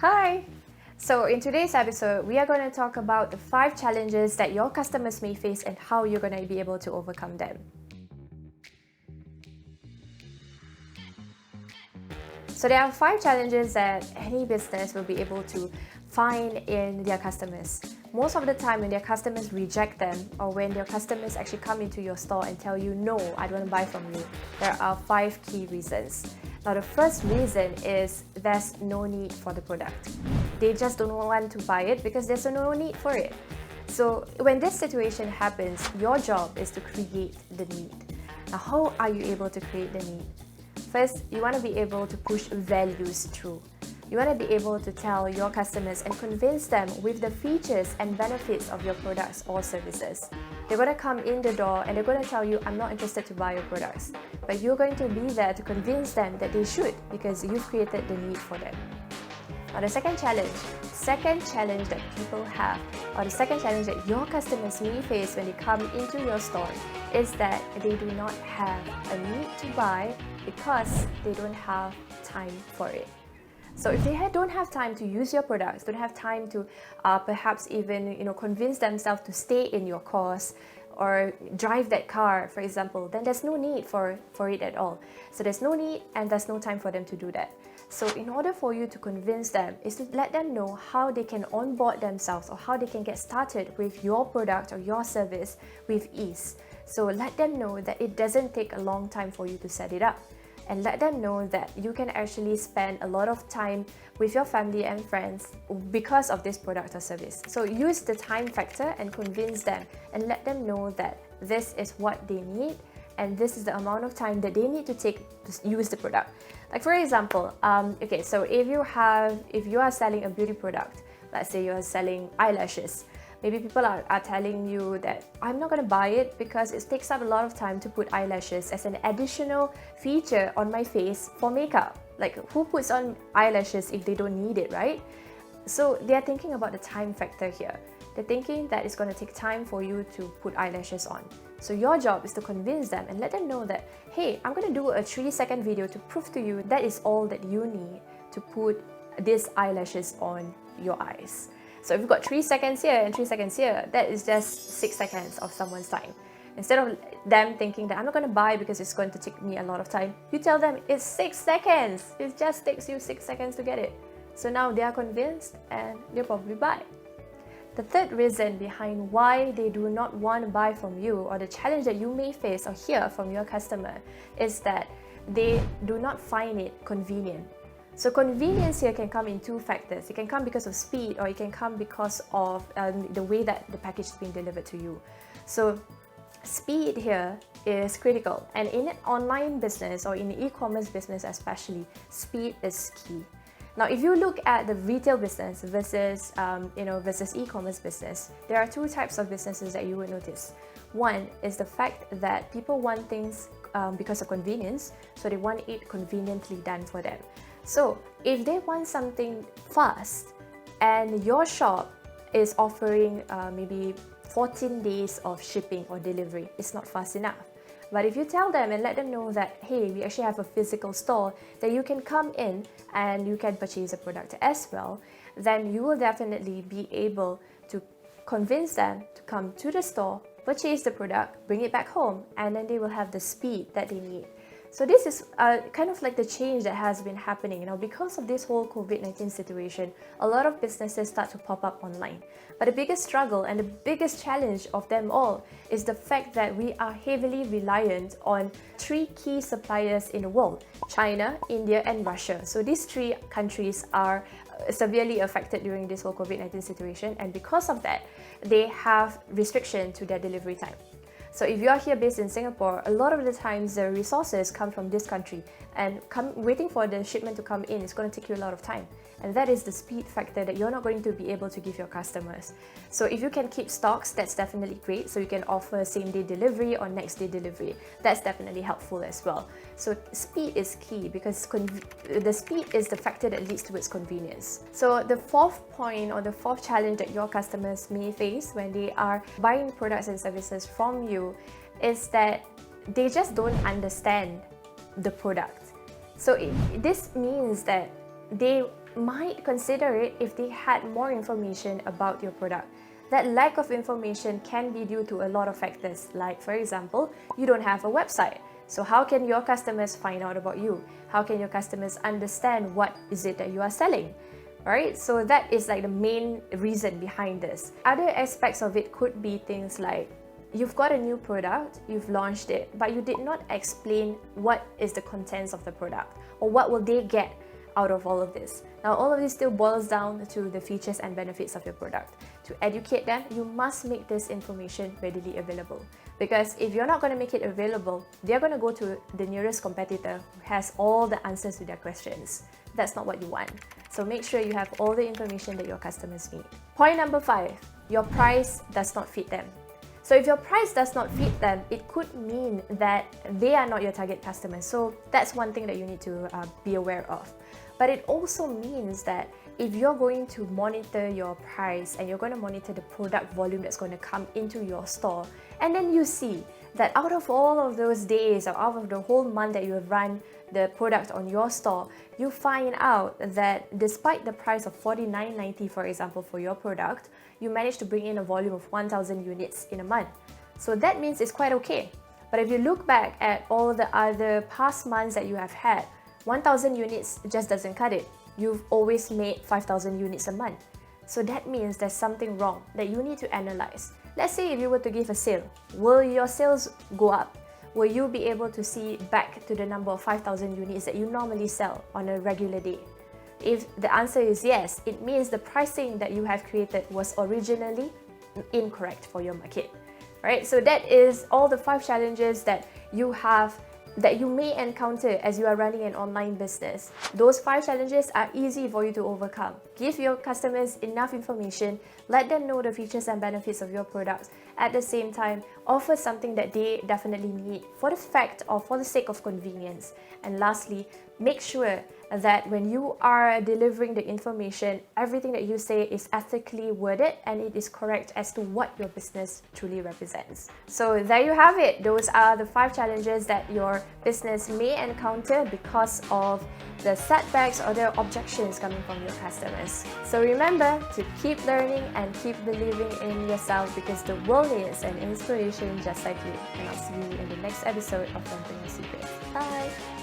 Hi! So in today's episode, we are going to talk about the 5 challenges that your customers may face and how you're going to be able to overcome them. So there are 5 challenges that any business will be able to find in their customers. Most of the time when their customers reject them or when their customers actually come into your store and tell you, no, I don't want to buy from you, there are 5 key reasons. Now the first reason is there's no need for the product. They just don't want to buy it because there's no need for it. So when this situation happens, your job is to create the need. Now how are you able to create the need? First, you want to be able to push values through. You want to be able to tell your customers and convince them with the features and benefits of your products or services. They're going to come in the door and they're going to tell you, I'm not interested to buy your products. But you're going to be there to convince them that they should because you've created the need for them. Now the second challenge that people have, or the second challenge that your customers may face when they come into your store is that they do not have a need to buy because they don't have time for it. So if they don't have time to use your products, don't have time to perhaps even convince themselves to stay in your course or drive that car, for example, then there's no need for it at all. So there's no need and there's no time for them to do that. So in order for you to convince them is to let them know how they can onboard themselves or how they can get started with your product or your service with ease. So let them know that it doesn't take a long time for you to set it up. And let them know that you can actually spend a lot of time with your family and friends because of this product or service. So use the time factor and convince them and let them know that this is what they need and this is the amount of time that they need to take to use the product. Like for example, so if you are selling a beauty product, let's say you are selling eyelashes, maybe people are telling you that I'm not going to buy it because it takes up a lot of time to put eyelashes as an additional feature on my face for makeup. Like who puts on eyelashes if they don't need it, right? So they're thinking about the time factor here. They're thinking that it's going to take time for you to put eyelashes on. So your job is to convince them and let them know that, hey, I'm going to do a 3-second video to prove to you that is all that you need to put these eyelashes on your eyes. So if you've got 3 seconds here and 3 seconds here, that is just 6 seconds of someone's time. Instead of them thinking that I'm not going to buy because it's going to take me a lot of time, you tell them it's 6 seconds. It just takes you 6 seconds to get it. So now they are convinced and they'll probably buy. The third reason behind why they do not want to buy from you, or the challenge that you may face or hear from your customer, is that they do not find it convenient. So convenience here can come in 2 factors. It can come because of speed or it can come because of the way that the package is being delivered to you. So speed here is critical, and in an online business or in the e-commerce business especially, speed is key. Now if you look at the retail business versus e-commerce business, there are 2 types of businesses that you would notice. One is the fact that people want things because of convenience, so they want it conveniently done for them. So if they want something fast and your shop is offering maybe 14 days of shipping or delivery, it's not fast enough. But if you tell them and let them know that, hey, we actually have a physical store that you can come in and you can purchase a product as well, then you will definitely be able to convince them to come to the store, purchase the product, bring it back home, and then they will have the speed that they need. So this is kind of like the change that has been happening. Because of this whole COVID-19 situation, a lot of businesses start to pop up online. But the biggest struggle and the biggest challenge of them all is the fact that we are heavily reliant on 3 key suppliers in the world: China, India, and Russia. So these 3 countries are severely affected during this whole COVID-19 situation, and because of that, they have restriction to their delivery time. So if you are here based in Singapore, a lot of the times the resources come from this country, and waiting for the shipment to come in is going to take you a lot of time. And that is the speed factor that you're not going to be able to give your customers. So if you can keep stocks, that's definitely great. So you can offer same-day delivery or next-day delivery. That's definitely helpful as well. So speed is key because the speed is the factor that leads to its convenience. So the 4th point or the 4th challenge that your customers may face when they are buying products and services from you is that they just don't understand the product. So this means that they might consider it if they had more information about your product. That lack of information can be due to a lot of factors, like for example, you don't have a website. So how can your customers find out about you? How can your customers understand what is it that you are selling? Alright, so that is like the main reason behind this. Other aspects of it could be things like you've got a new product, you've launched it, but you did not explain what is the contents of the product or what will they get out of all of this. Now, all of this still boils down to the features and benefits of your product. To educate them, you must make this information readily available. Because if you're not going to make it available, they're going to go to the nearest competitor who has all the answers to their questions. That's not what you want. So make sure you have all the information that your customers need. Point number 5, your price does not fit them. So if your price does not fit them, it could mean that they are not your target customers. So that's one thing that you need to be aware of. But it also means that if you're going to monitor your price and you're going to monitor the product volume that's going to come into your store, and then you see that out of all of those days or out of the whole month that you have run the product on your store, you find out that despite the price of $49.90, for example, for your product, you managed to bring in a volume of 1,000 units in a month. So that means it's quite okay. But if you look back at all the other past months that you have had, 1,000 units just doesn't cut it. You've always made 5,000 units a month. So that means there's something wrong that you need to analyze. Let's say if you were to give a sale, will your sales go up? Will you be able to see back to the number of 5,000 units that you normally sell on a regular day? If the answer is yes, it means the pricing that you have created was originally incorrect for your market. Right? So that is all the 5 challenges that you may encounter as you are running an online business. Those 5 challenges are easy for you to overcome. Give your customers enough information, let them know the features and benefits of your products. At the same time, offer something that they definitely need for the fact or for the sake of convenience. And lastly, make sure that when you are delivering the information, everything that you say is ethically worded and it is correct as to what your business truly represents. So there you have it. Those are the 5 challenges that your business may encounter because of the setbacks or the objections coming from your customers. So remember to keep learning and keep believing in yourself because the world needs an inspiration just like you. And I'll see you in the next episode of Entrepreneur Secrets. Bye!